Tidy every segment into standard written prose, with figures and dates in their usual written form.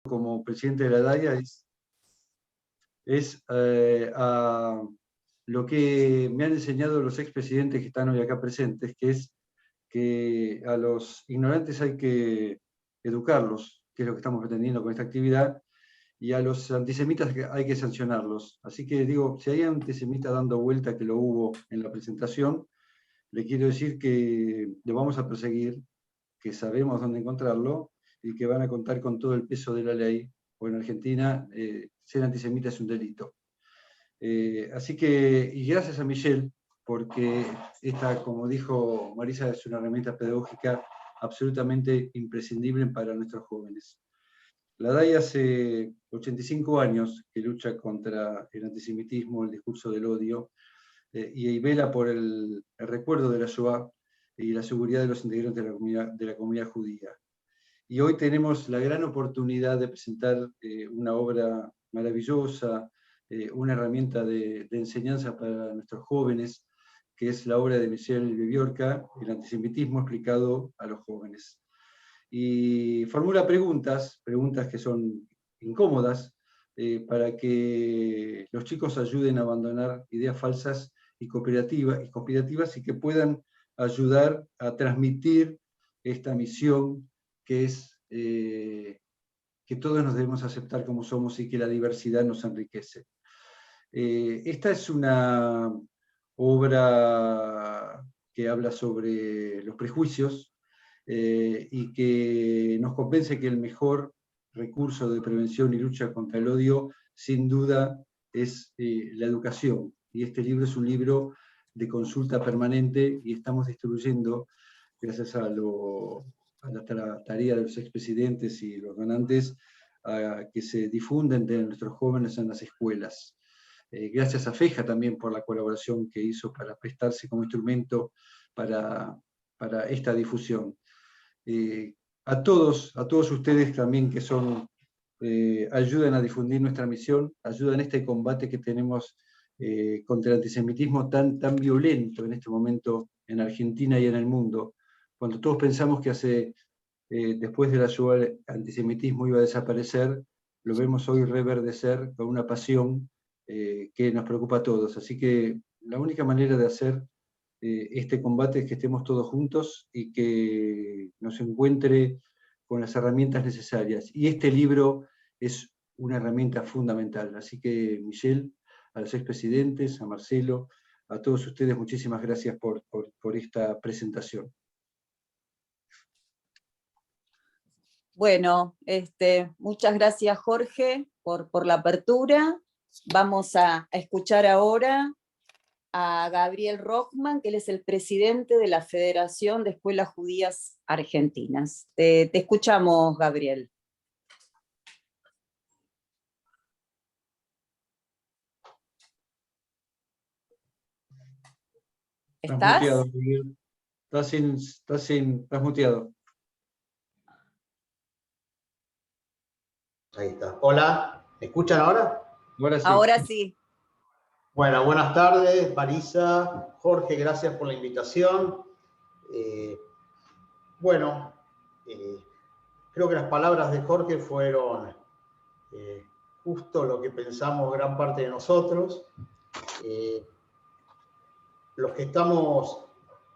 como presidente de la DAIA es a lo que me han enseñado los expresidentes que están hoy acá presentes, que es que a los ignorantes hay que educarlos, que es lo que estamos pretendiendo con esta actividad, y a los antisemitas hay que sancionarlos. Así que digo, si hay antisemitas dando vuelta, que lo hubo en la presentación, le quiero decir que lo vamos a perseguir, que sabemos dónde encontrarlo y que van a contar con todo el peso de la ley, porque en Argentina ser antisemita es un delito. Así que, y gracias a Michelle, porque esta, como dijo Marisa, es una herramienta pedagógica absolutamente imprescindible para nuestros jóvenes. La DAI hace 85 años que lucha contra el antisemitismo, el discurso del odio, y vela por el recuerdo de la Shoah y la seguridad de los integrantes de la comunidad judía. Y hoy tenemos la gran oportunidad de presentar una obra maravillosa, una herramienta de enseñanza para nuestros jóvenes, que es la obra de Michelle Bibiorca, El antisemitismo explicado a los jóvenes. Y formula preguntas que son incómodas, para que los chicos ayuden a abandonar ideas falsas y conspirativas y que puedan ayudar a transmitir esta misión que es que todos nos debemos aceptar como somos y que la diversidad nos enriquece. Esta es una obra que habla sobre los prejuicios y que nos convence que el mejor recurso de prevención y lucha contra el odio, sin duda, es la educación. Y este libro es un libro de consulta permanente y estamos distribuyendo, gracias a la tarea de los expresidentes y los donantes, a que se difunda entre nuestros jóvenes en las escuelas. Gracias a FEJA también por la colaboración que hizo para prestarse como instrumento para esta difusión. A todos ustedes también que ayudan a difundir nuestra misión, ayudan en este combate que tenemos contra el antisemitismo tan violento en este momento en Argentina y en el mundo. Cuando todos pensamos que después de la Shoah el antisemitismo iba a desaparecer, lo vemos hoy reverdecer con una pasión que nos preocupa a todos. Así que la única manera de hacer este combate es que estemos todos juntos y que nos encuentre con las herramientas necesarias. Y este libro es una herramienta fundamental. Así que, Michelle, a los expresidentes, a Marcelo, a todos ustedes, muchísimas gracias por esta presentación. Bueno, muchas gracias, Jorge, por la apertura. Vamos a escuchar ahora a Gabriel Rockman, que él es el presidente de la Federación de Escuelas Judías Argentinas. Te escuchamos, Gabriel. ¿Estás? Estás muteado. Ahí está. Hola, ¿me escuchan ahora? Ahora sí. Ahora sí. Bueno, buenas tardes, Marisa, Jorge, gracias por la invitación. Creo que las palabras de Jorge fueron justo lo que pensamos gran parte de nosotros. Los que estamos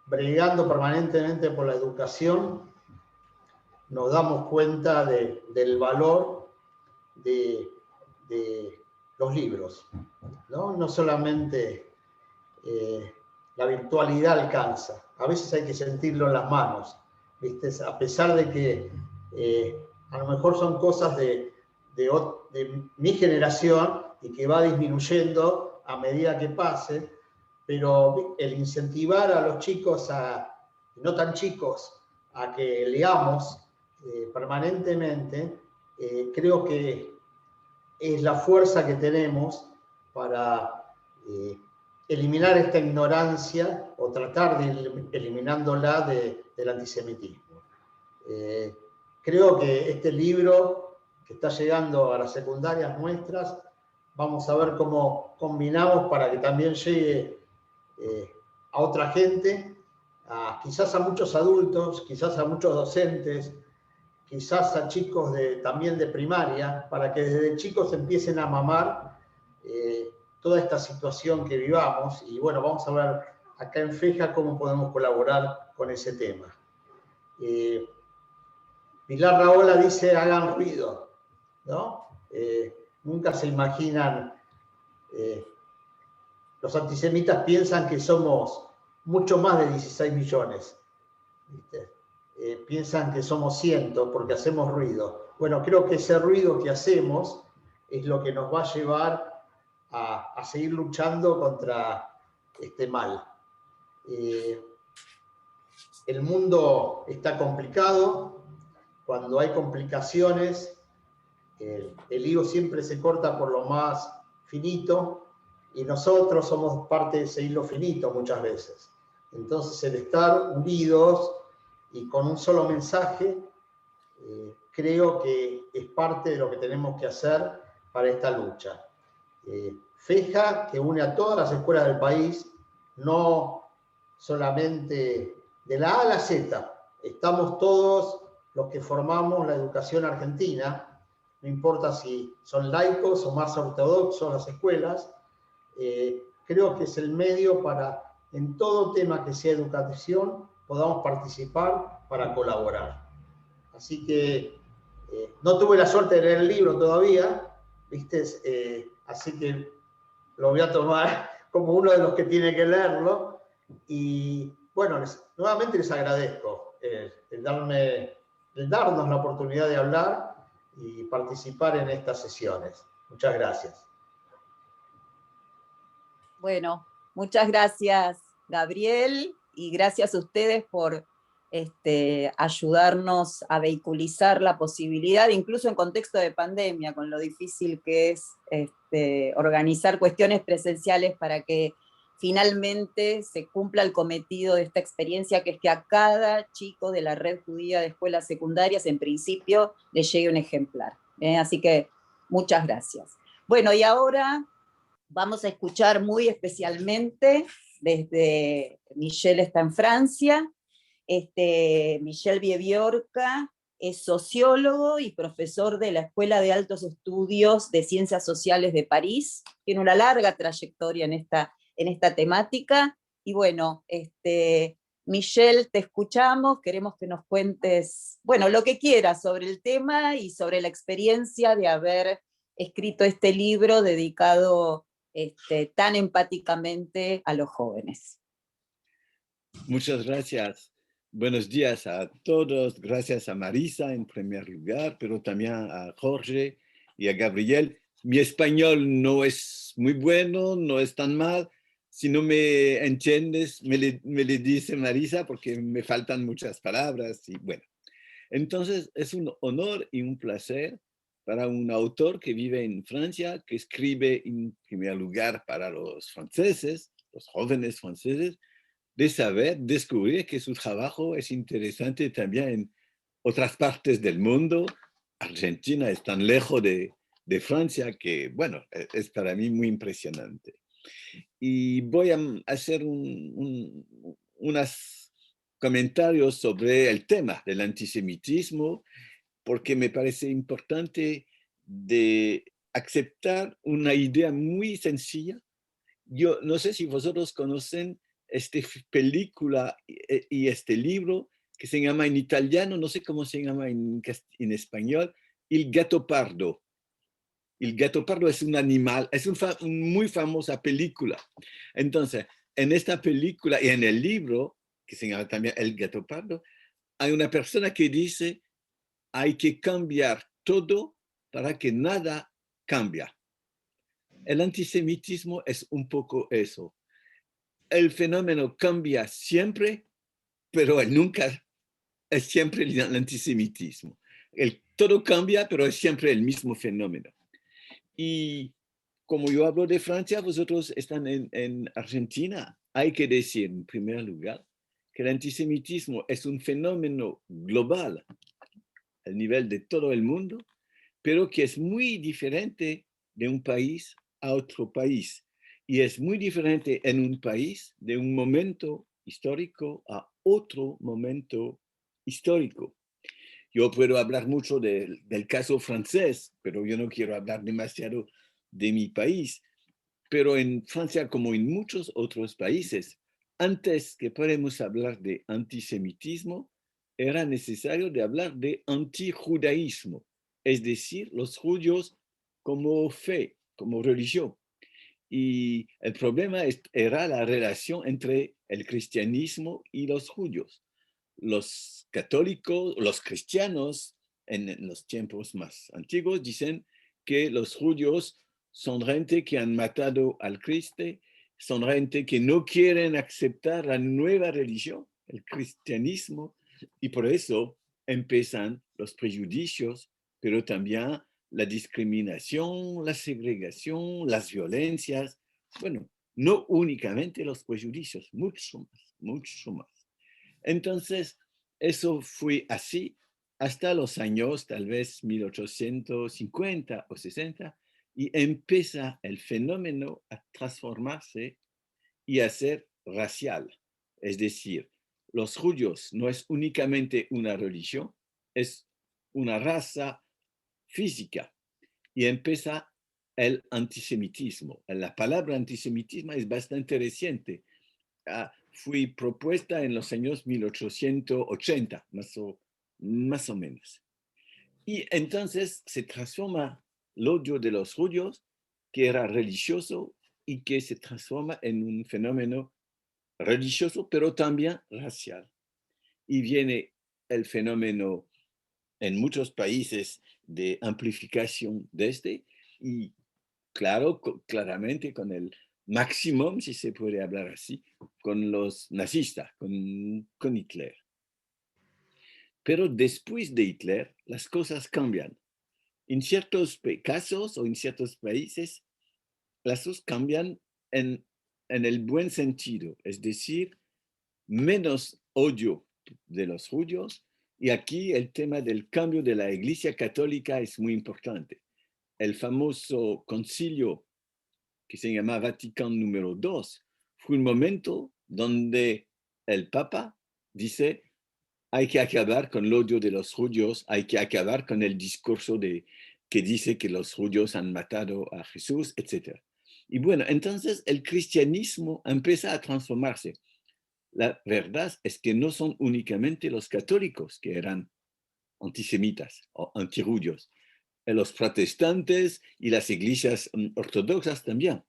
bregando permanentemente por la educación, nos damos cuenta del valor de los libros, ¿no? No solamente la virtualidad alcanza, a veces hay que sentirlo en las manos, ¿viste? A pesar de que a lo mejor son cosas de mi generación y que va disminuyendo a medida que pase, pero el incentivar a los chicos, no tan chicos, a que leamos permanentemente, creo que es la fuerza que tenemos para eliminar esta ignorancia o tratar de eliminándola del antisemitismo. Creo que este libro que está llegando a las secundarias nuestras, vamos a ver cómo combinamos para que también llegue a otra gente, quizás a muchos adultos, quizás a muchos docentes quizás a chicos también de primaria, para que desde chicos empiecen a mamar toda esta situación que vivamos. Y bueno, vamos a ver acá en FEJA cómo podemos colaborar con ese tema. Pilar Raola dice, hagan ruido, ¿no? Nunca se imaginan, los antisemitas piensan que somos mucho más de 16 millones, ¿viste? Piensan que somos cientos porque hacemos ruido. Bueno, creo que ese ruido que hacemos es lo que nos va a llevar a seguir luchando contra este mal. El mundo está complicado. Cuando hay complicaciones, el hilo siempre se corta por lo más finito y nosotros somos parte de ese hilo finito muchas veces. Entonces el estar unidos y con un solo mensaje, creo que es parte de lo que tenemos que hacer para esta lucha. FEJA, que une a todas las escuelas del país, no solamente de la A a la Z, estamos todos los que formamos la educación argentina, no importa si son laicos o más ortodoxos las escuelas, creo que es el medio para, en todo tema que sea educación, podamos participar para colaborar. Así que no tuve la suerte de leer el libro todavía, ¿viste? Así que lo voy a tomar como uno de los que tiene que leerlo. Y bueno, nuevamente les agradezco el darnos la oportunidad de hablar y participar en estas sesiones. Muchas gracias. Bueno, muchas gracias, Gabriel, y gracias a ustedes por ayudarnos a vehiculizar la posibilidad, incluso en contexto de pandemia, con lo difícil que es organizar cuestiones presenciales para que finalmente se cumpla el cometido de esta experiencia, que es que a cada chico de la red judía de escuelas secundarias, en principio, le llegue un ejemplar. Así que muchas gracias. Bueno, y ahora vamos a escuchar muy especialmente, desde Michel está en Francia, Michel Biebiorca es sociólogo y profesor de la Escuela de Altos Estudios de Ciencias Sociales de París, tiene una larga trayectoria en esta temática, y bueno, Michel, te escuchamos, queremos que nos cuentes, bueno, lo que quieras sobre el tema y sobre la experiencia de haber escrito este libro dedicado tan empáticamente a los jóvenes. Muchas gracias. Buenos días a todos. Gracias a Marisa en primer lugar, pero también a Jorge y a Gabriel. Mi español no es muy bueno, no es tan mal. Si no me entiendes, me le dice Marisa porque me faltan muchas palabras. Y bueno, entonces es un honor y un placer para un autor que vive en Francia, que escribe en primer lugar para los franceses, los jóvenes franceses, de saber, descubrir que su trabajo es interesante también en otras partes del mundo. Argentina es tan lejos de Francia que, bueno, es para mí muy impresionante. Y voy a hacer unos comentarios sobre el tema del antisemitismo, porque me parece importante de aceptar una idea muy sencilla. Yo no sé si vosotros conocen esta película y este libro que se llama en italiano, no sé cómo se llama en español, El Gato Pardo. El Gato Pardo es un animal, es una muy famosa película. Entonces, en esta película y en el libro, que se llama también El Gato Pardo, hay una persona que dice, hay que cambiar todo para que nada cambie. El antisemitismo es un poco eso. El fenómeno cambia siempre, pero nunca es siempre el antisemitismo. Todo cambia, pero es siempre el mismo fenómeno. Y como yo hablo de Francia, vosotros están en Argentina. Hay que decir, en primer lugar, que el antisemitismo es un fenómeno global a nivel de todo el mundo, pero que es muy diferente de un país a otro país. Y es muy diferente en un país de un momento histórico a otro momento histórico. Yo puedo hablar mucho del caso francés, pero yo no quiero hablar demasiado de mi país. Pero en Francia, como en muchos otros países, antes que podamos hablar de antisemitismo, era necesario de hablar de antijudaísmo, es decir, los judíos como fe, como religión. Y el problema era la relación entre el cristianismo y los judíos. Los católicos, los cristianos en los tiempos más antiguos dicen que los judíos son gente que han matado al Cristo, son gente que no quieren aceptar la nueva religión, el cristianismo, y por eso empiezan los prejuicios, pero también la discriminación, la segregación, las violencias. Bueno, no únicamente los prejuicios, mucho más, mucho más. Entonces, eso fue así hasta los años tal vez 1850 o 60 y empieza el fenómeno a transformarse y a ser racial. Es decir, los judíos no es únicamente una religión, es una raza física y empieza el antisemitismo. La palabra antisemitismo es bastante reciente. Fue propuesta en los años 1880, más o menos. Y entonces se transforma el odio de los judíos, que era religioso, y que se transforma en un fenómeno religioso, pero también racial. Y viene el fenómeno en muchos países de amplificación de este, y claro, claramente con el máximo, si se puede hablar así, con los nazistas, con Hitler. Pero después de Hitler, las cosas cambian. En ciertos casos o en ciertos países, las cosas cambian en el buen sentido, es decir, menos odio de los judíos. Y aquí el tema del cambio de la Iglesia Católica es muy importante. El famoso concilio que se llama Vaticano número 2, fue un momento donde el Papa dice, hay que acabar con el odio de los judíos, hay que acabar con el discurso que dice que los judíos han matado a Jesús, etc. Y bueno, entonces el cristianismo empieza a transformarse. La verdad es que no son únicamente los católicos que eran antisemitas o antijudíos. Los protestantes y las iglesias ortodoxas también.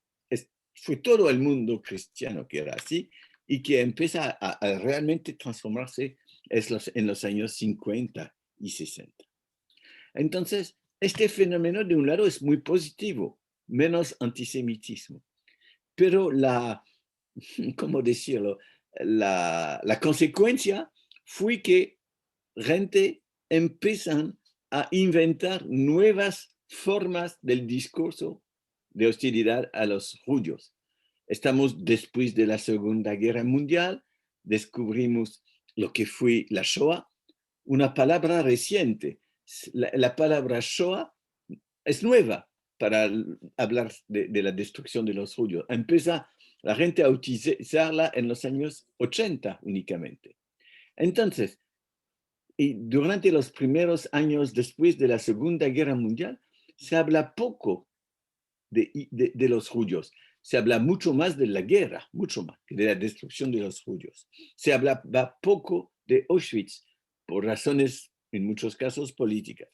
Fue todo el mundo cristiano que era así y que empieza a realmente transformarse en los años 50 y 60. Entonces, este fenómeno de un lado es muy positivo, menos antisemitismo, pero ¿cómo decirlo? La consecuencia fue que gente empiezan a inventar nuevas formas del discurso de hostilidad a los judíos. Estamos después de la Segunda Guerra Mundial, descubrimos lo que fue la Shoah, una palabra reciente. La palabra Shoah es nueva para hablar de la destrucción de los judíos. Empieza la gente a utilizarla en los años 80 únicamente. Entonces, y durante los primeros años después de la Segunda Guerra Mundial, se habla poco de los judíos. Se habla mucho más de la guerra, mucho más que de la destrucción de los judíos. Se habla poco de Auschwitz, por razones, en muchos casos, políticas.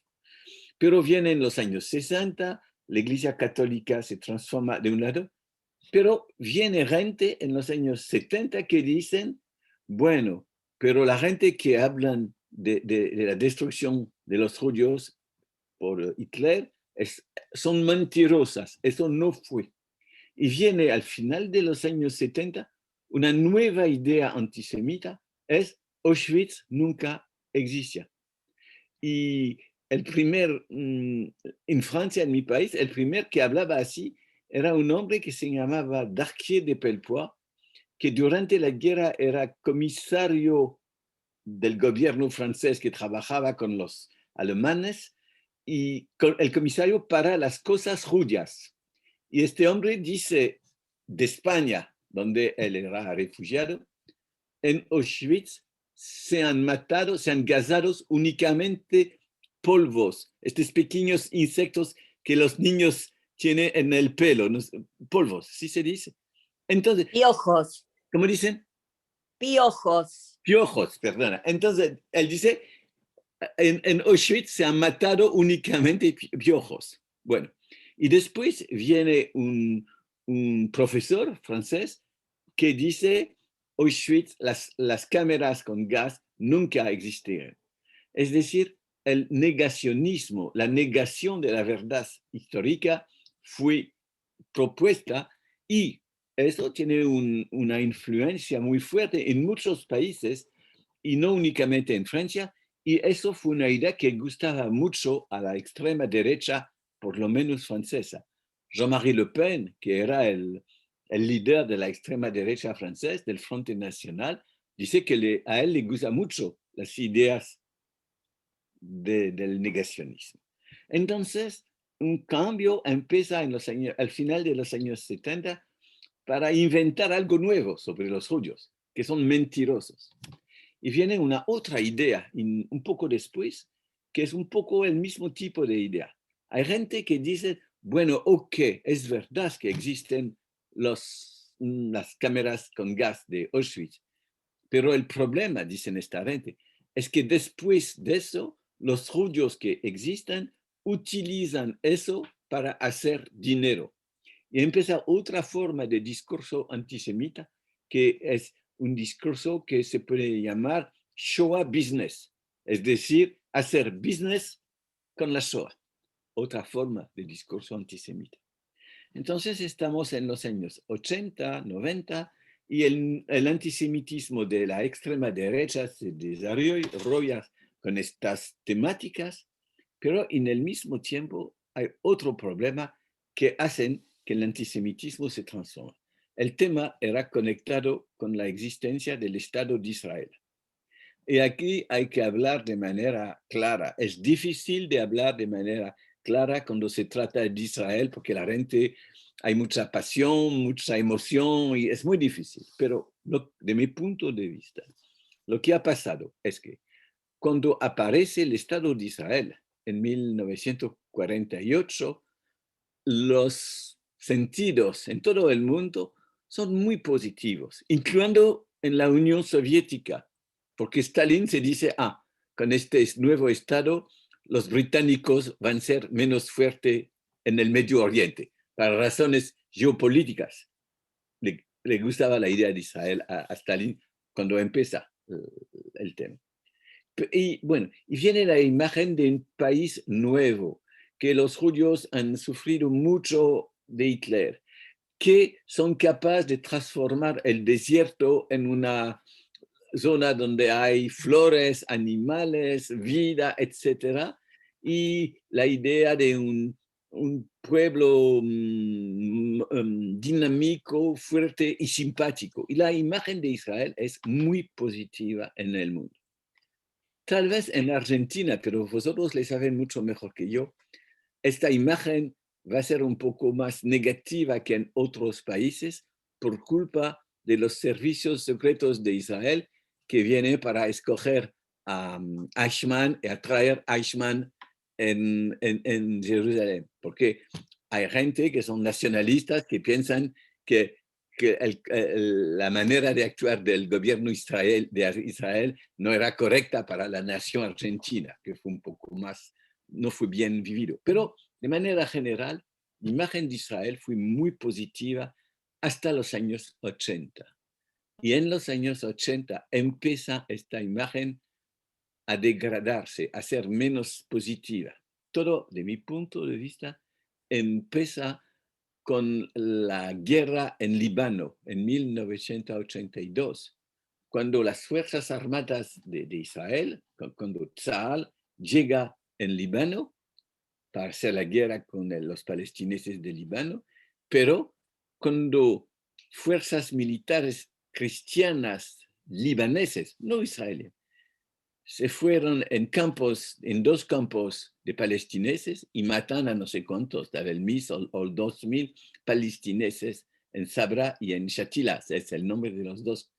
Pero vienen los años 60, la Iglesia Católica se transforma de un lado, pero viene gente en los años 70 que dicen, bueno, pero la gente que hablan de la destrucción de los judíos por Hitler son mentirosas, eso no fue. Y viene al final de los años 70 una nueva idea antisemita, es Auschwitz nunca existía. Y el primer, en Francia, en mi país, el primer que hablaba así era un hombre que se llamaba Darquier de Pellepoix, que durante la guerra era comisario del gobierno francés que trabajaba con los alemanes y el comisario para las cosas judías. Y este hombre dice de España, donde él era refugiado, en Auschwitz se han matado, se han cazado únicamente polvos, estos pequeños insectos que los niños tienen en el pelo, polvos, ¿sí se dice? Entonces, Piojos. ¿cómo dicen? Piojos. Piojos, perdona. Entonces, él dice, en Auschwitz se han matado únicamente piojos. Bueno, y después viene un profesor francés que dice, Auschwitz, las cámaras con gas nunca existieron. Es decir, el negacionismo, la negación de la verdad histórica fue propuesta y eso tiene una influencia muy fuerte en muchos países y no únicamente en Francia, y eso fue una idea que gustaba mucho a la extrema derecha, por lo menos francesa. Jean-Marie Le Pen, que era el líder de la extrema derecha francés, del Frente Nacional, dice que a él le gustan mucho las ideas del negacionismo. Entonces, un cambio empieza al final de los años 70 para inventar algo nuevo sobre los judíos, que son mentirosos. Y viene una otra idea, un poco después, que es un poco el mismo tipo de idea. Hay gente que dice, bueno, ok, es verdad que existen las cámaras con gas de Auschwitz, pero el problema, dicen esta gente, es que después de eso, los judíos que existen utilizan eso para hacer dinero. Y empieza otra forma de discurso antisemita, que es un discurso que se puede llamar Shoah business, es decir, hacer business con la Shoah, otra forma de discurso antisemita. Entonces estamos en los años 80, 90, y el antisemitismo de la extrema derecha se desarrolla con estas temáticas, pero en el mismo tiempo hay otro problema que hacen que el antisemitismo se transforme. El tema era conectado con la existencia del Estado de Israel. Y aquí hay que hablar de manera clara. Es difícil de hablar de manera clara cuando se trata de Israel, porque la gente, hay mucha pasión, mucha emoción, y es muy difícil. Pero de mi punto de vista, lo que ha pasado es que cuando aparece el Estado de Israel en 1948, los sentidos en todo el mundo son muy positivos, incluyendo en la Unión Soviética, porque Stalin se dice, con este nuevo Estado, los británicos van a ser menos fuertes en el Medio Oriente, para razones geopolíticas. Le gustaba la idea de Israel a Stalin cuando empieza el tema. Y bueno, y viene la imagen de un país nuevo, que los judíos han sufrido mucho de Hitler, que son capaces de transformar el desierto en una zona donde hay flores, animales, vida, etc. Y la idea de un pueblo dinámico, fuerte y simpático. Y la imagen de Israel es muy positiva en el mundo. Tal vez en Argentina, pero vosotros le saben mucho mejor que yo, esta imagen va a ser un poco más negativa que en otros países por culpa de los servicios secretos de Israel que vienen para escoger a Eichmann y atraer a Eichmann en Jerusalén. Porque hay gente que son nacionalistas que piensan que la manera de actuar del gobierno de Israel no era correcta para la nación argentina, que fue un poco más, no fue bien vivido. Pero de manera general, la imagen de Israel fue muy positiva hasta los años 80. Y en los años 80 empieza esta imagen a degradarse, a ser menos positiva. Todo, de mi punto de vista, empieza con la guerra en Líbano en 1982, cuando las Fuerzas Armadas de Israel, cuando Tzahal llega en Líbano para hacer la guerra con los palestineses de Líbano, pero cuando fuerzas militares cristianas libaneses, no israelíes, se fueron en dos campos de palestineses y matan a no sé cuántos, de 1,000 o 2,000 palestineses en Sabra y en Shatila, es el nombre de los dos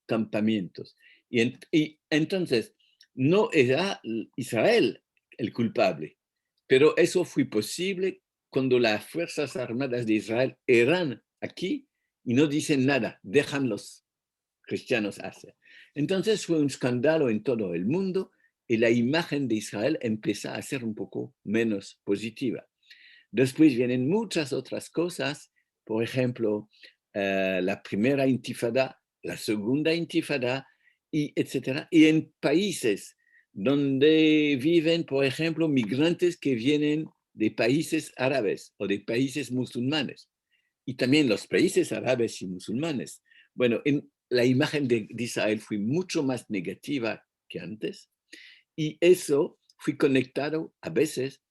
campamentos. Y entonces, no era Israel el culpable, pero eso fue posible cuando las Fuerzas Armadas de Israel eran aquí y no dicen nada, dejan los cristianos hacer. Entonces fue un escándalo en todo el mundo y la imagen de Israel empieza a ser un poco menos positiva. Después vienen muchas otras cosas, por ejemplo, la primera intifada, la segunda intifada, y etcétera. Y en países donde viven, por ejemplo, migrantes que vienen de países árabes o de países musulmanes, y también los países árabes y musulmanes. Bueno, la imagen de Israel fue mucho más negativa que antes, y eso fue conectado a veces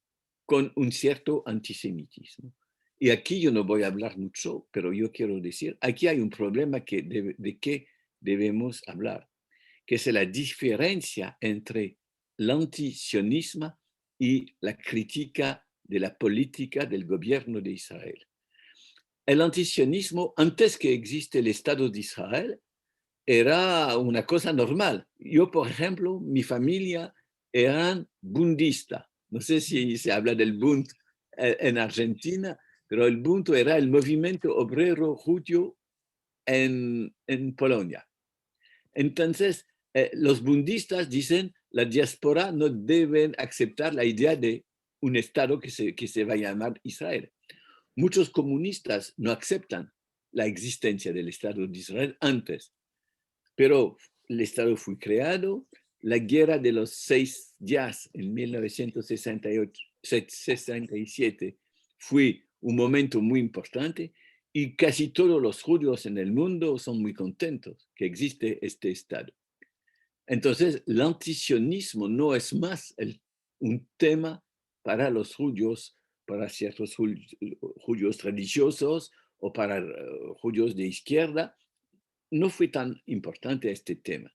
con un cierto antisemitismo. Y aquí yo no voy a hablar mucho, pero yo quiero decir, aquí hay un problema de que debemos hablar, que es la diferencia entre el antisionismo y la crítica de la política del gobierno de Israel. El antisionismo, antes que existe el Estado de Israel, era una cosa normal. Yo, por ejemplo, mi familia eran bundista. No sé si se habla del Bund en Argentina, pero el Bund era el movimiento obrero judío en Polonia. Entonces, los bundistas dicen la diáspora no deben aceptar la idea de un Estado que se va a llamar Israel. Muchos comunistas no aceptan la existencia del Estado de Israel antes, pero el Estado fue creado, la guerra de los 6 días en 1967 fue un momento muy importante y casi todos los judíos en el mundo son muy contentos que existe este Estado. Entonces, el antisionismo no es más un tema para los judíos, para ciertos judíos religiosos o para judíos de izquierda. No fue tan importante este tema.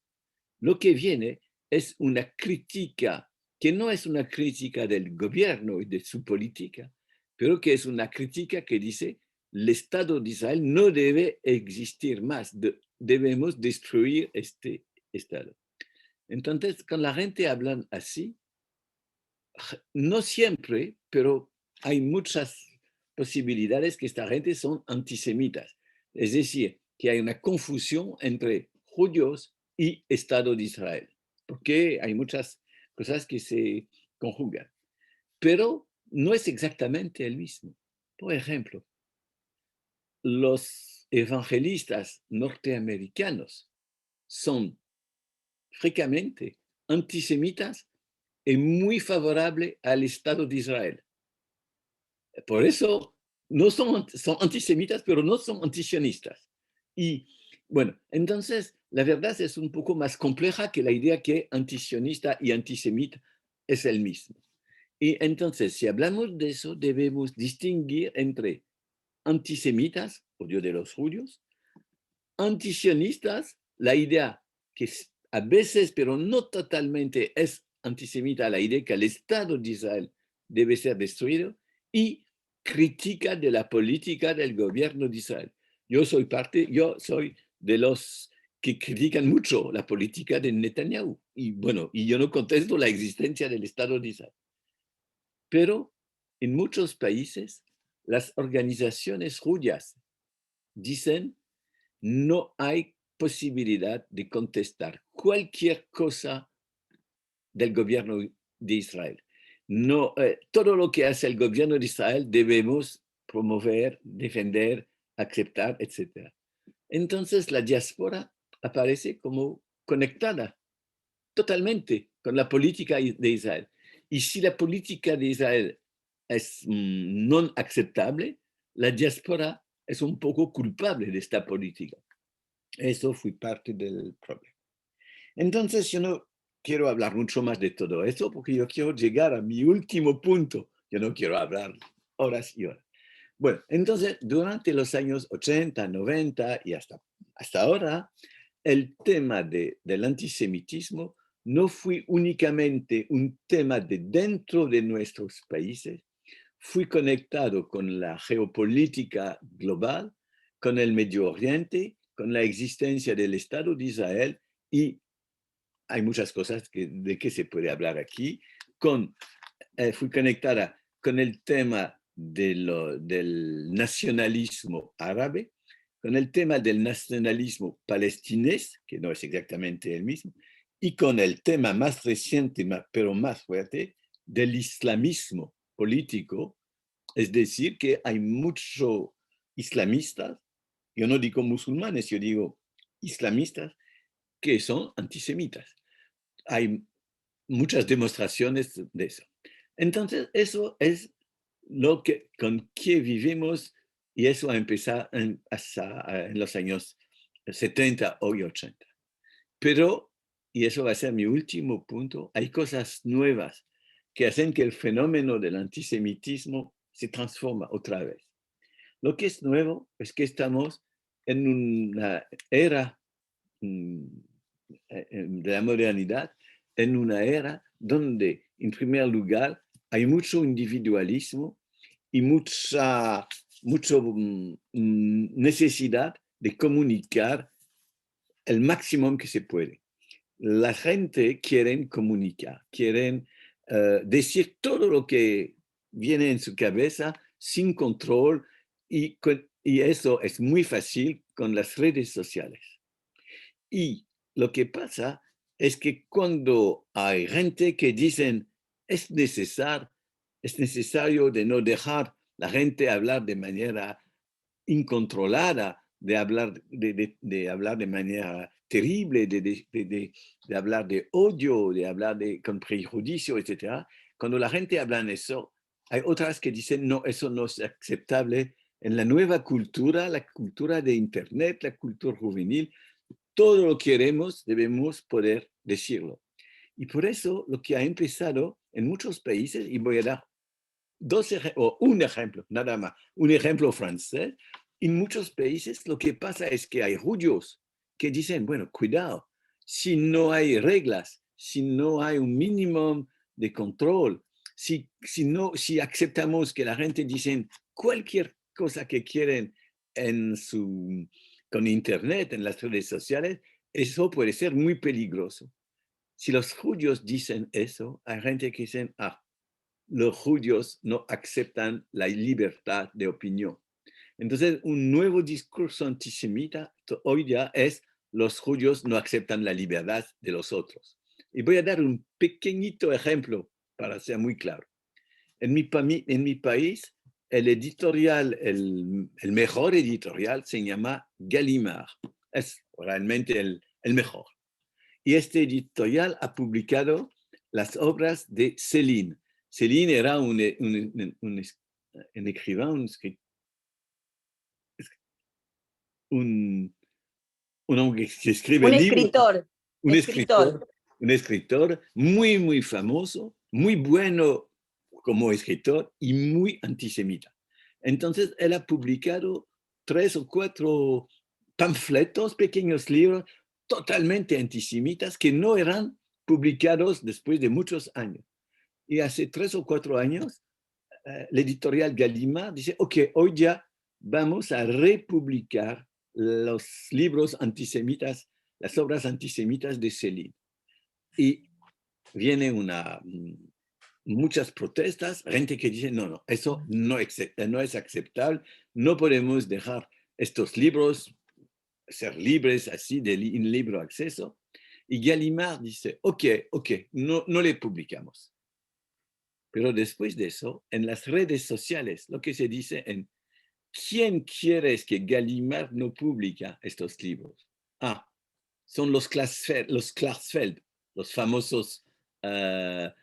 Lo que viene es una crítica, que no es una crítica del gobierno y de su política, pero que es una crítica que dice, el Estado de Israel no debe existir más, debemos destruir este Estado. Entonces, cuando la gente habla así, no siempre, pero hay muchas posibilidades que esta gente son antisemitas. Es decir, que hay una confusión entre judíos y Estado de Israel, porque hay muchas cosas que se conjugan. Pero no es exactamente el mismo. Por ejemplo, los evangelistas norteamericanos son francamente antisemitas y muy favorables al Estado de Israel. Por eso no son antisemitas, pero no son antisionistas. Y bueno, entonces la verdad es un poco más compleja que la idea que antisionista y antisemita es el mismo. Y entonces, si hablamos de eso, debemos distinguir entre antisemitas, odio de los judíos, antisionistas, la idea que a veces, pero no totalmente, es antisemita, la idea que el Estado de Israel debe ser destruido, y crítica de la política del gobierno de Israel. Yo soy de los que critican mucho la política de Netanyahu. Y bueno, y yo no contesto la existencia del Estado de Israel. Pero en muchos países, las organizaciones judías dicen no hay posibilidad de contestar cualquier cosa del gobierno de Israel. No, todo lo que hace el gobierno de Israel debemos promover, defender, aceptar, etc. Entonces la diáspora aparece como conectada totalmente con la política de Israel. Y si la política de Israel es no aceptable, la diáspora es un poco culpable de esta política. Eso fue parte del problema. Entonces, yo no quiero hablar mucho más de todo esto porque yo quiero llegar a mi último punto. Yo no quiero hablar horas y horas. Bueno, entonces, durante los años 80, 90 y hasta ahora, el tema del antisemitismo no fue únicamente un tema de dentro de nuestros países, fue conectado con la geopolítica global, con el Medio Oriente, con la existencia del Estado de Israel y hay muchas cosas de que se puede hablar aquí. Fui conectada con el tema del nacionalismo árabe, con el tema del nacionalismo palestinés, que no es exactamente el mismo, y con el tema más reciente, pero más fuerte, del islamismo político. Es decir, que hay muchos islamistas, yo no digo musulmanes, yo digo islamistas, que son antisemitas. Hay muchas demostraciones de eso. Entonces, eso es con que vivimos, y eso ha empezado en los años 70 o 80. Pero, y eso va a ser mi último punto, hay cosas nuevas que hacen que el fenómeno del antisemitismo se transforma otra vez. Lo que es nuevo es que estamos en una era de la modernidad, en una era donde, en primer lugar, hay mucho individualismo y mucha necesidad de comunicar el máximo que se puede. La gente quiere comunicar, quieren decir todo lo que viene en su cabeza sin control, y eso es muy fácil con las redes sociales. Y lo que pasa es que cuando hay gente que dicen es necesario de no dejar la gente hablar de manera incontrolada, de hablar de manera terrible, de hablar de odio, de hablar con prejuicio, etc. Cuando la gente habla en eso, hay otras que dicen, no, eso no es aceptable. En la nueva cultura, la cultura de Internet, la cultura juvenil, todo lo que queremos, debemos poder decirlo. Y por eso lo que ha empezado en muchos países, y voy a dar un ejemplo, nada más, un ejemplo francés. En muchos países lo que pasa es que hay judíos que dicen, bueno, cuidado, si no hay reglas, si no hay un mínimo de control, si aceptamos que la gente dice cualquier cosa que quieren con Internet, en las redes sociales, eso puede ser muy peligroso. Si los judíos dicen eso, hay gente que dice, los judíos no aceptan la libertad de opinión. Entonces, un nuevo discurso antisemita hoy día es los judíos no aceptan la libertad de los otros. Y voy a dar un pequeñito ejemplo para ser muy claro. En mi país, el editorial, el mejor editorial se llama Gallimard. Es realmente el mejor. Y este editorial ha publicado las obras de Céline. Céline era un escribano, un hombre que escribe libros. Un escritor muy, muy famoso, muy bueno como escritor y muy antisemita. Entonces, él ha publicado 3 o 4 panfletos, pequeños libros, totalmente antisemitas, que no eran publicados después de muchos años. Y hace 3 o 4 años, la editorial Gallimard dice, ok, hoy ya vamos a republicar los libros antisemitas, las obras antisemitas de Céline. Y viene muchas protestas, gente que dice, no, eso no es aceptable, no podemos dejar estos libros ser libres así de libre acceso. Y Gallimard dice, ok, no le publicamos. Pero después de eso, en las redes sociales, lo que se dice ¿quién quiere que Gallimard no publica estos libros? Son los Klarsfeld, los famosos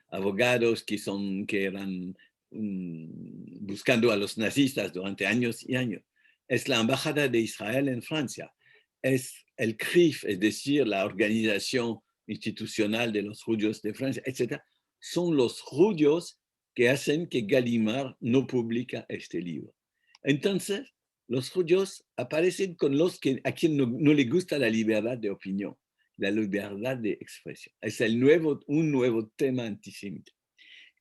abogados que eran buscando a los nazistas durante años y años. Es la Embajada de Israel en Francia. Es el CRIF, es decir, la Organización Institucional de los Judíos de Francia, etc. Son los judíos que hacen que Gallimard no publica este libro. Entonces, los judíos aparecen con a quien no le gusta la libertad de opinión, la libertad de expresión. Es un nuevo tema antisemita.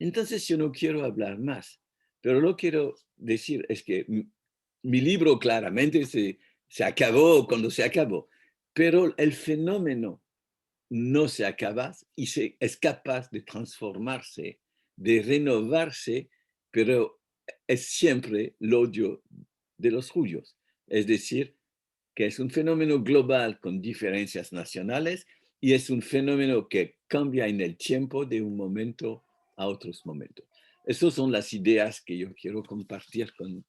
Entonces, yo no quiero hablar más, pero lo que quiero decir es que mi libro claramente se acabó cuando se acabó, pero el fenómeno no sea capaz y es capaz de transformarse, de renovarse, pero es siempre el odio de los suyos. Es decir, que es un fenómeno global con diferencias nacionales y es un fenómeno que cambia en el tiempo de un momento a otros momentos. Esas son las ideas que yo quiero compartir con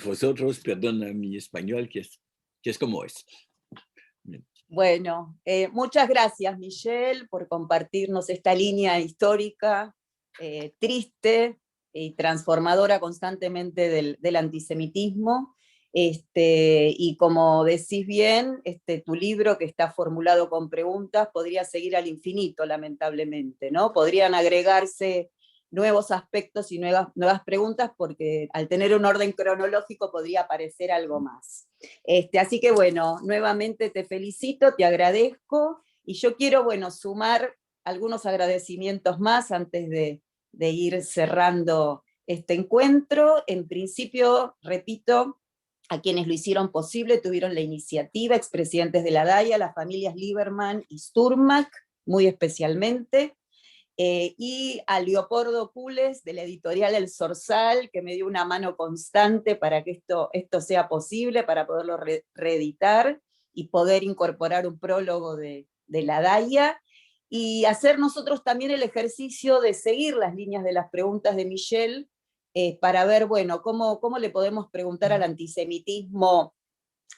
vosotros. Perdona mi español, que es como es. Bueno, muchas gracias, Michelle, por compartirnos esta línea histórica, triste y transformadora constantemente del antisemitismo. Y como decís bien, tu libro, que está formulado con preguntas, podría seguir al infinito, lamentablemente, ¿no? Podrían agregarse nuevos aspectos y nuevas preguntas, porque al tener un orden cronológico podría aparecer algo más. Así que bueno, nuevamente te felicito, te agradezco, y yo quiero, bueno, sumar algunos agradecimientos más antes de ir cerrando este encuentro. En principio, repito, a quienes lo hicieron posible, tuvieron la iniciativa, expresidentes de la DAIA, las familias Lieberman y Sturmak, muy especialmente, y a Leopoldo Pules, de la editorial El Zorzal, que me dio una mano constante para que esto sea posible, para poderlo reeditar y poder incorporar un prólogo de la DAIA, y hacer nosotros también el ejercicio de seguir las líneas de las preguntas de Michelle, para ver, bueno, cómo le podemos preguntar al antisemitismo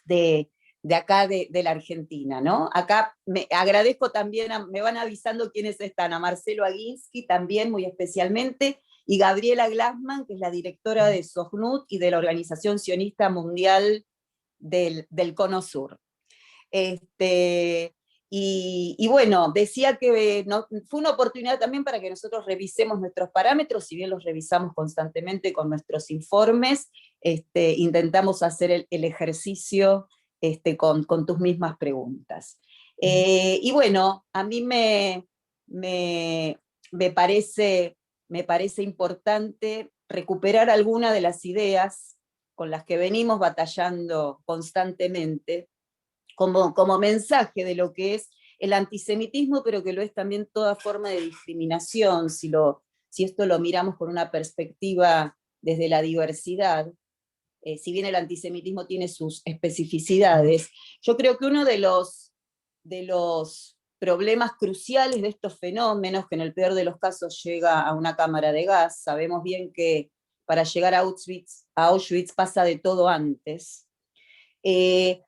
de acá de la Argentina, ¿no? Acá me agradezco también, me van avisando quiénes están, a Marcelo Aguinsky también muy especialmente, y Gabriela Glassman, que es la directora de Sojnut y de la Organización Sionista Mundial del Cono Sur. Y bueno, decía que fue una oportunidad también para que nosotros revisemos nuestros parámetros, si bien los revisamos constantemente con nuestros informes, intentamos hacer el ejercicio con tus mismas preguntas. Y bueno, a mí me parece importante recuperar alguna de las ideas con las que venimos batallando constantemente, como mensaje de lo que es el antisemitismo, pero que lo es también toda forma de discriminación, si esto lo miramos con una perspectiva desde la diversidad. Si bien el antisemitismo tiene sus especificidades, yo creo que uno de los problemas cruciales de estos fenómenos, que en el peor de los casos llega a una cámara de gas, sabemos bien que para llegar a Auschwitz pasa de todo antes.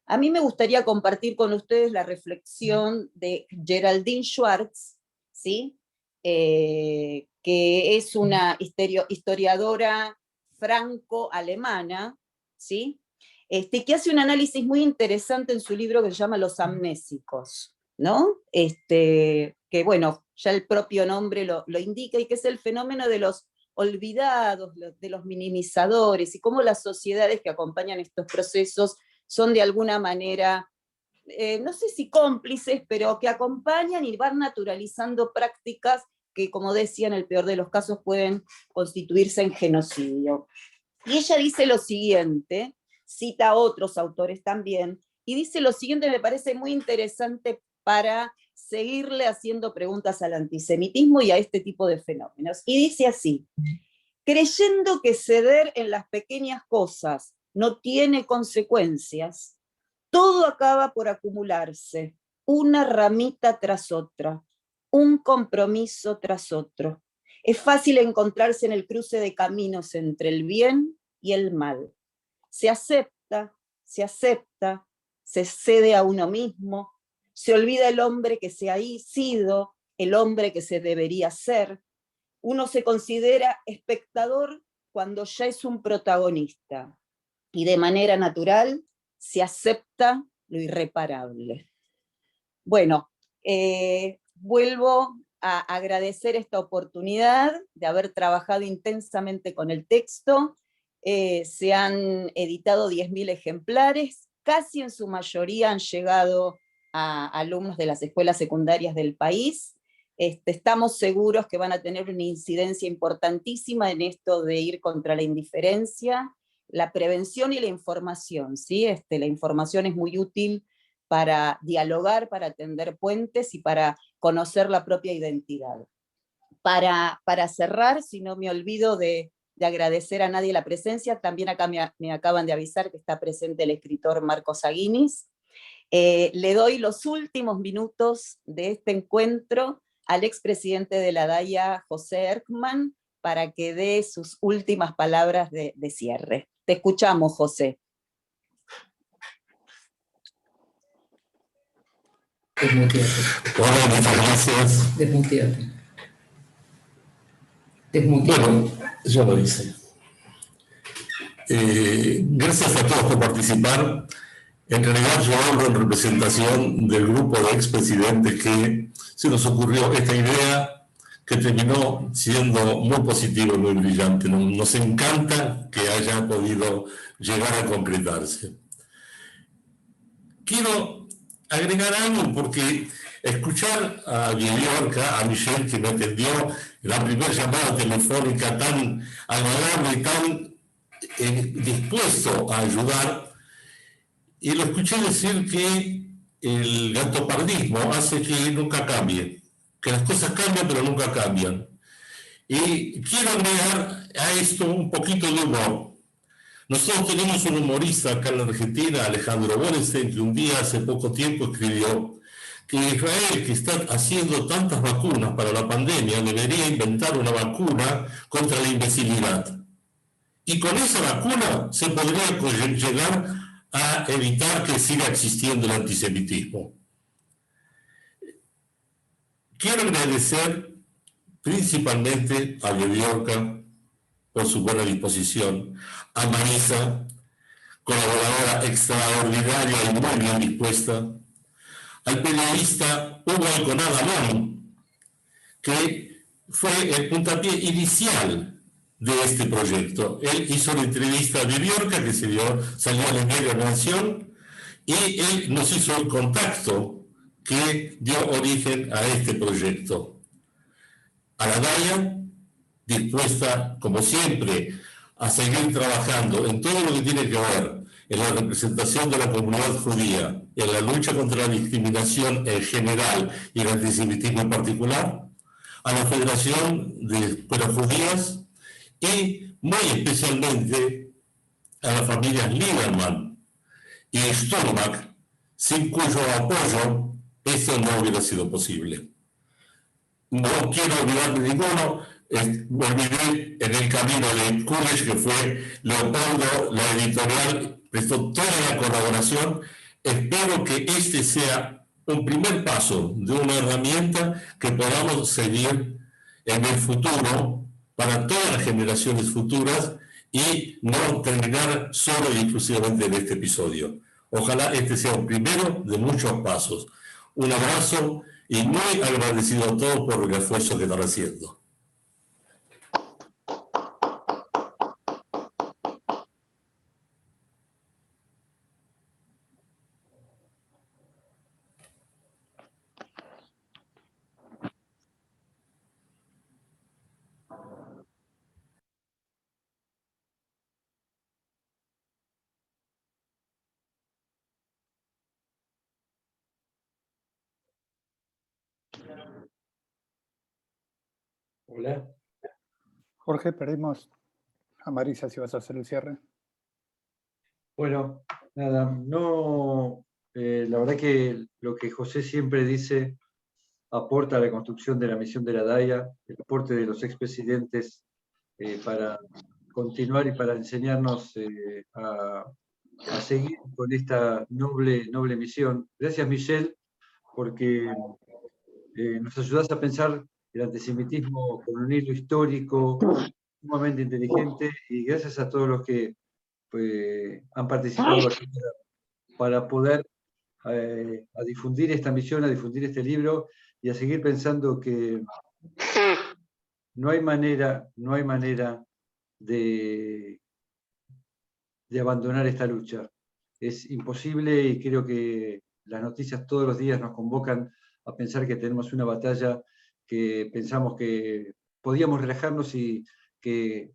A mí me gustaría compartir con ustedes la reflexión de Geraldine Schwartz, ¿sí? Que es una historiadora franco-alemana, ¿sí? Que hace un análisis muy interesante en su libro que se llama Los amnésicos, ¿no? Que bueno, ya el propio nombre lo indica, y que es el fenómeno de los olvidados, de los minimizadores, y cómo las sociedades que acompañan estos procesos son de alguna manera, no sé si cómplices, pero que acompañan y van naturalizando prácticas que, como decía, en el peor de los casos pueden constituirse en genocidio. Y ella dice lo siguiente, cita a otros autores también, y dice lo siguiente, me parece muy interesante para seguirle haciendo preguntas al antisemitismo y a este tipo de fenómenos. Y dice así: creyendo que ceder en las pequeñas cosas no tiene consecuencias, todo acaba por acumularse, una ramita tras otra, un compromiso tras otro. Es fácil encontrarse en el cruce de caminos entre el bien y el mal. Se acepta, se cede a uno mismo, se olvida el hombre que se ha sido, el hombre que se debería ser. Uno se considera espectador cuando ya es un protagonista, y de manera natural se acepta lo irreparable. Bueno, vuelvo a agradecer esta oportunidad de haber trabajado intensamente con el texto. Se han editado 10.000 ejemplares, casi en su mayoría han llegado a alumnos de las escuelas secundarias del país. Estamos seguros que van a tener una incidencia importantísima en esto de ir contra la indiferencia, la prevención y la información, ¿sí? La información es muy útil para dialogar, para tender puentes y para conocer la propia identidad. Para cerrar, si no me olvido de agradecer a nadie la presencia, también acá me acaban de avisar que está presente el escritor Marcos Aguinis. Le doy los últimos minutos de este encuentro al expresidente de la DAIA, José Erckmann, para que dé sus últimas palabras de cierre. Te escuchamos, José. Desmuteate. Hola, muchas gracias. Desmuteate. Desmuteate. Bueno, yo lo hice. Gracias a todos por participar. En realidad yo hablo en representación del grupo de expresidentes que se nos ocurrió esta idea que terminó siendo muy positiva y muy brillante. Nos encanta que haya podido llegar a concretarse. Quiero agregar algo porque escuchar a Viviorca, a Michelle, que me atendió la primera llamada telefónica tan agradable y tan dispuesto a ayudar, y lo escuché decir que el gatopardismo hace que nunca cambie, que las cosas cambian pero nunca cambian. Y quiero agregar a esto un poquito de humor. Nosotros tenemos un humorista acá en la Argentina, Alejandro Borenstein, que un día hace poco tiempo escribió que Israel, que está haciendo tantas vacunas para la pandemia, debería inventar una vacuna contra la imbecilidad. Y con esa vacuna se podría llegar a evitar que siga existiendo el antisemitismo. Quiero agradecer principalmente a Viviorca por su buena disposición, a Marisa, colaboradora extraordinaria y muy bien dispuesta, al periodista Hugo Alconada Long, que fue el puntapié inicial de este proyecto. Él hizo una entrevista a Viviorca que salió en el medio Nación, y él nos hizo el contacto que dio origen a este proyecto. A la DAIA, dispuesta, como siempre, a seguir trabajando en todo lo que tiene que ver en la representación de la comunidad judía, en la lucha contra la discriminación en general y el antisemitismo en particular, a la Federación de Escuelas Judías y muy especialmente a las familias Lieberman y Sturmak, sin cuyo apoyo esto no hubiera sido posible. No quiero olvidarme de ninguno. Me olvidé en el camino de Coolidge, que fue Leopoldo, la editorial, prestó toda la colaboración. Espero que este sea un primer paso de una herramienta que podamos seguir en el futuro para todas las generaciones futuras y no terminar solo y exclusivamente en este episodio. Ojalá este sea el primero de muchos pasos. Un abrazo y muy agradecido a todos por el esfuerzo que están haciendo. Hola. Jorge, perdimos a Marisa, si vas a hacer el cierre. Bueno, nada, no, la verdad que lo que José siempre dice aporta a la construcción de la misión de la DAIA, el aporte de los expresidentes para continuar y para enseñarnos a seguir con esta noble misión. Gracias, Michelle, porque nos ayudas a pensar el antisemitismo con un hilo histórico sumamente inteligente, y gracias a todos los que han participado aquí para poder a difundir esta misión, a difundir este libro y a seguir pensando que no hay manera de abandonar esta lucha. Es imposible, y creo que las noticias todos los días nos convocan a pensar que tenemos una batalla que pensamos que podíamos relajarnos y que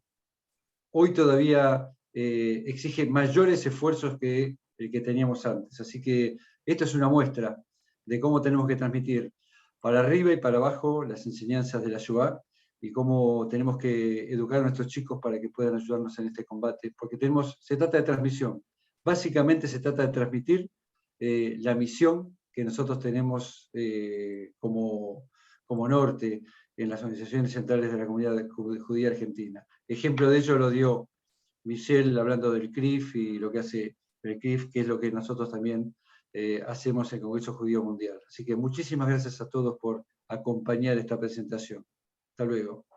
hoy todavía exige mayores esfuerzos que el que teníamos antes. Así que Esto es una muestra de cómo tenemos que transmitir para arriba y para abajo las enseñanzas de la Shoah y cómo tenemos que educar a nuestros chicos para que puedan ayudarnos en este combate, porque se trata de transmisión. Básicamente se trata de transmitir la misión que nosotros tenemos como norte en las organizaciones centrales de la comunidad judía argentina. Ejemplo de ello lo dio Michelle hablando del CRIF y lo que hace el CRIF, que es lo que nosotros también hacemos en el Congreso Judío Mundial. Así que muchísimas gracias a todos por acompañar esta presentación. Hasta luego.